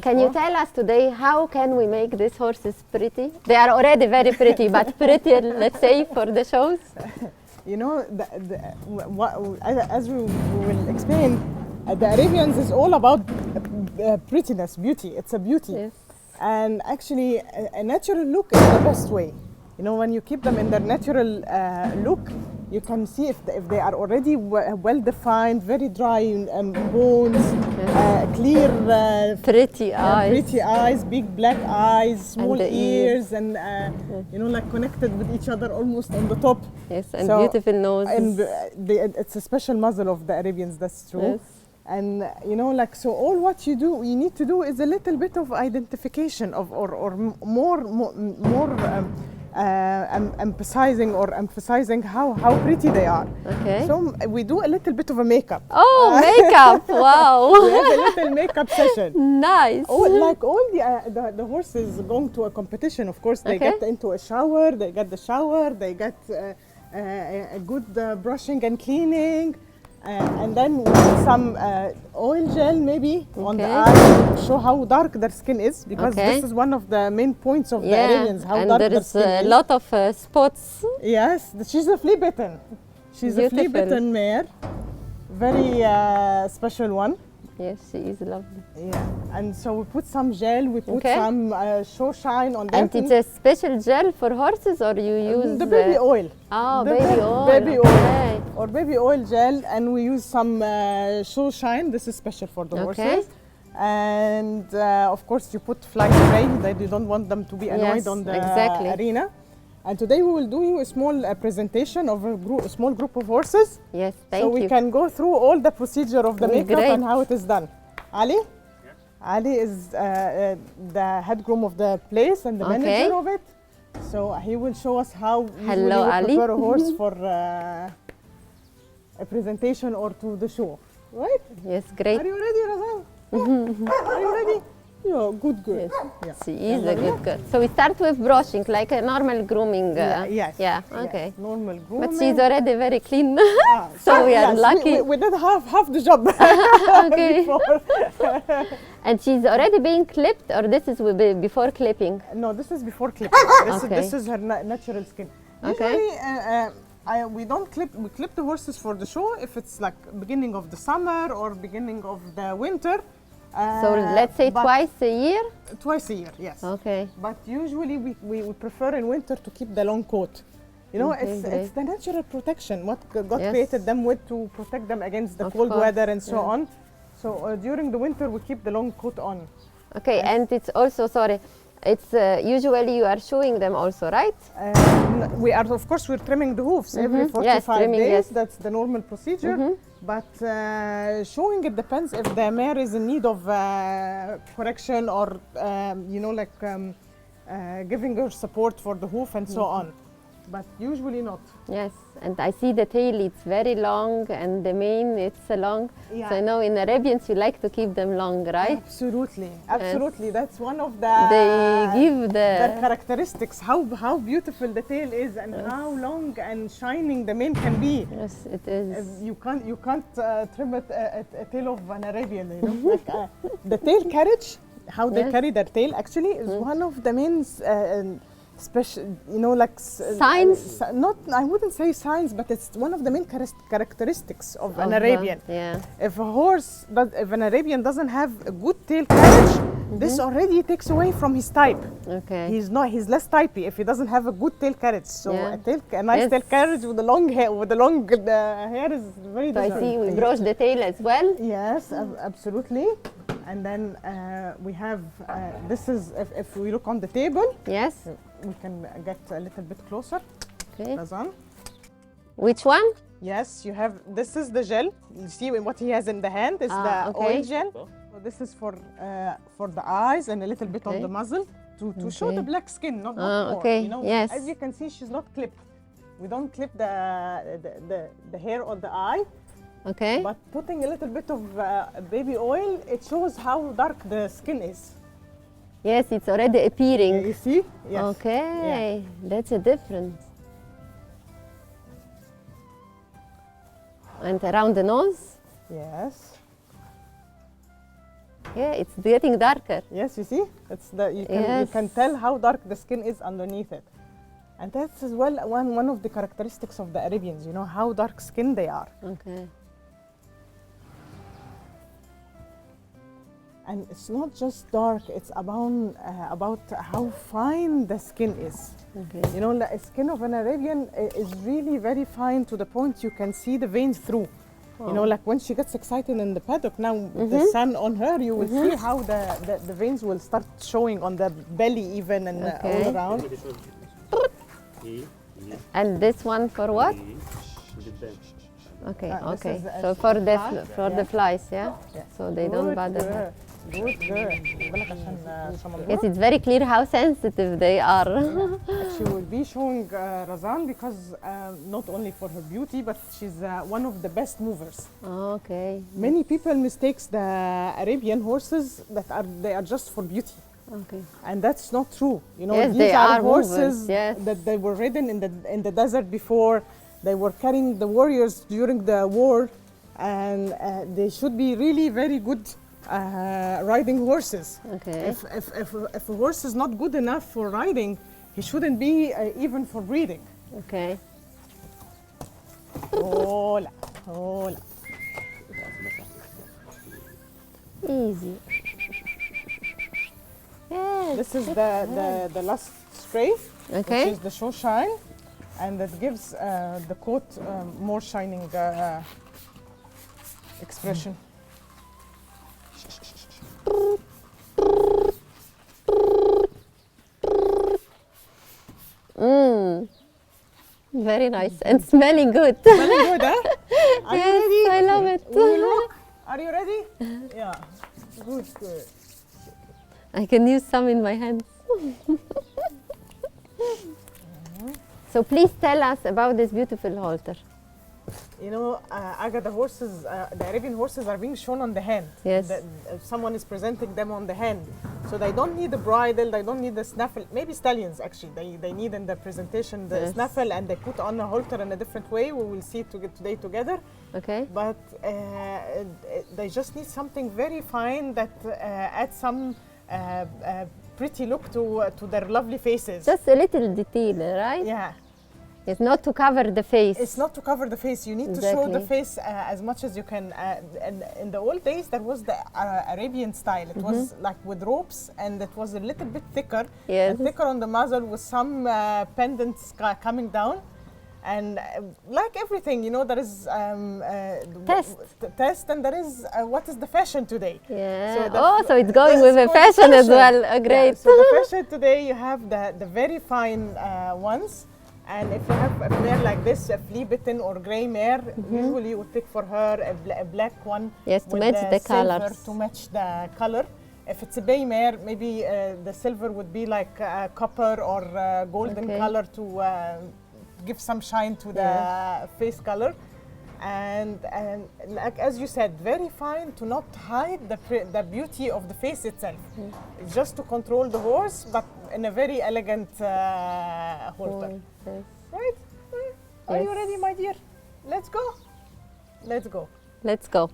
can you tell us today how can we make these horses pretty? They are already very pretty, but prettier, let's say, for the shows. You know, as we will explain, the Arabians is all about prettiness, beauty. It's a beauty. Yes. And actually, a natural look is the best way. You know, when you keep them in their natural look, you can see if they are already well defined, very dry bones, clear, pretty eyes, big black eyes, small and ears, and you know, like connected with each other almost on the top. Yes, and so, beautiful nose. And it's a special muzzle of the Arabians. That's true. Yes. And you know, like, so all what you need to do is a little bit of identification of, or more emphasizing how pretty they are. Okay. So we do a little bit of a makeup. Oh, makeup! Wow. We have a little makeup session. Nice. Like all the horses going to a competition, of course, they get into a shower. They get the shower. They get a good brushing and cleaning. And then with some oil gel maybe on the eye to show how dark their skin is, because this is one of the main points of the Arabians, how dark their skin is. And there is a lot of spots. Yes, she's a flea bitten. She's a flea bitten mare, very special one. Yes, she is lovely. Yeah, and so we put some gel, we put some show shine on them. And it's a special gel for horses, or you use the baby oil? Oh, baby oil. Baby oil or baby oil gel, and we use some show shine. This is special for the horses. And of course, you put fly spray that you don't want them to be annoyed on the arena. And today we will do you a small presentation of a small group of horses. Yes, thank you. So we can go through all the procedure of the makeup and how it is done. Ali? Yes. Ali is the head groom of the place and the manager of it. So he will show us how we prepare a horse for a presentation or to the show. Right? Yes, great. Are you ready, Razan? Are you ready? Yeah, good girl. Yes. Yeah. She is a good girl. So we start with brushing, like a normal grooming. Yes. Yeah. Okay. Yes, normal grooming. But she's already very clean, so we are lucky. We did half the job. Okay. And she's already being clipped, or this is before clipping? No, this is before clipping. This is her natural skin. Usually, we don't clip. We clip the horses for the show if it's like beginning of the summer or beginning of the winter. So let's say twice a year? Twice a year, yes. Okay. But usually we prefer in winter to keep the long coat. You know, it's the natural protection, what God created them with, to protect them against the cold weather and so on. So during the winter we keep the long coat on. Okay, and it's also, it's usually you are showing them also, right? We are, of course, we're trimming the hooves every 45 days. That's the normal procedure. But showing, it depends if the mare is in need of correction or, you know, like giving her support for the hoof and so on. But usually not. Yes, and I see the tail, it's very long, and the mane, it's long. Yeah. So I know in Arabians, you like to keep them long, right? Absolutely, absolutely. Yes. That's one of the their characteristics, how beautiful the tail is and how long and shining the mane can be. Yes, it is. You can't trim a tail of an Arabian, you know? Like, the tail carriage, how they carry their tail actually is one of the main special, you know, like signs. Not, I wouldn't say signs, but it's one of the main characteristics of an Arabian. Yeah. If an Arabian doesn't have a good tail carriage, this already takes away from his type. Okay. He's less typey if he doesn't have a good tail carriage. So a nice tail carriage with the long hair, hair is very. So I see we brush the tail as well. Yes, absolutely. And then we have this is if we look on the table. Yes. We can get a little bit closer. Okay. Razan. Which one? Yes, you have. This is the gel. You see what he has in the hand is the oil gel. So this is for the eyes and a little bit on the muzzle to show the black skin, not more. Okay. You know, yes. As you can see, she's not clipped. We don't clip the hair on the eye. Okay. But putting a little bit of baby oil, it shows how dark the skin is. Yes, it's already appearing. You see? Yes. Okay, that's a difference. And around the nose? Yes. Yeah, it's getting darker. Yes, you see? It's you can tell how dark the skin is underneath it. And that's as well one of the characteristics of the Arabians, you know, how dark skinned they are. Okay. And it's not just dark, it's about how fine the skin is. Okay. You know, the skin of an Arabian is really very fine to the point you can see the veins through. You know, like when she gets excited in the paddock, now with the sun on her, you will see how the veins will start showing on the belly even and all around. And this one for what? Okay, okay. So for the flies, yeah? So they don't bother her. Good girl. Yes, it's very clear how sensitive they are. She will be showing Razan because not only for her beauty, but she's one of the best movers. Okay. Many people mistakes the Arabian horses that they are just for beauty. Okay. And that's not true. You know, yes, these they are movers, horses yes. that they were ridden in the desert before. They were carrying the warriors during the war, and they should be really very good riding horses. Okay. If a horse is not good enough for riding, he shouldn't be even for breeding. Okay. Hola, hola. Easy. Yes. This is the last spray, Okay. which is the show shine, and that gives the coat more shining expression. Very nice and smelling good. Smelling good, huh? Are you Yes, ready? I love it. We will walk. Are you ready? Yeah. Good, good. I can use some in my hands. So please tell us about this beautiful halter. You know, Aga, the horses, the Arabian horses are being shown on the hand. Yes. Someone is presenting them on the hand. So they don't need the bridle, they don't need the snaffle. Maybe stallions, actually. They need in the presentation the snaffle, and they put on a halter in a different way. We will see it today together. Okay. But they just need something very fine that adds some pretty look to their lovely faces. Just a little detail, right? Yeah. It's not to cover the face. It's not to cover the face. You need to show the face as much as you can. And in the old days, there was the Arabian style. It was like with ropes, and it was a little bit thicker. Yes. And thicker on the muzzle with some pendants coming down. And like everything, you know, there is test, and there is what is the fashion today. Yeah. So so it's going with the fashion as well. Great. Yeah, so the fashion today, you have the very fine ones. And if you have a mare like this, a flea-bitten or gray mare, usually you would pick for her a black one. Yes, to match the colors. To match the color. If it's a bay mare, maybe the silver would be like copper or golden color to give some shine to the face color. And like as you said, very fine to not hide the beauty of the face itself. It's just to control the horse, but in a very elegant halter. Yes. Right? Are you ready, my dear? Let's go. Let's go. Let's go.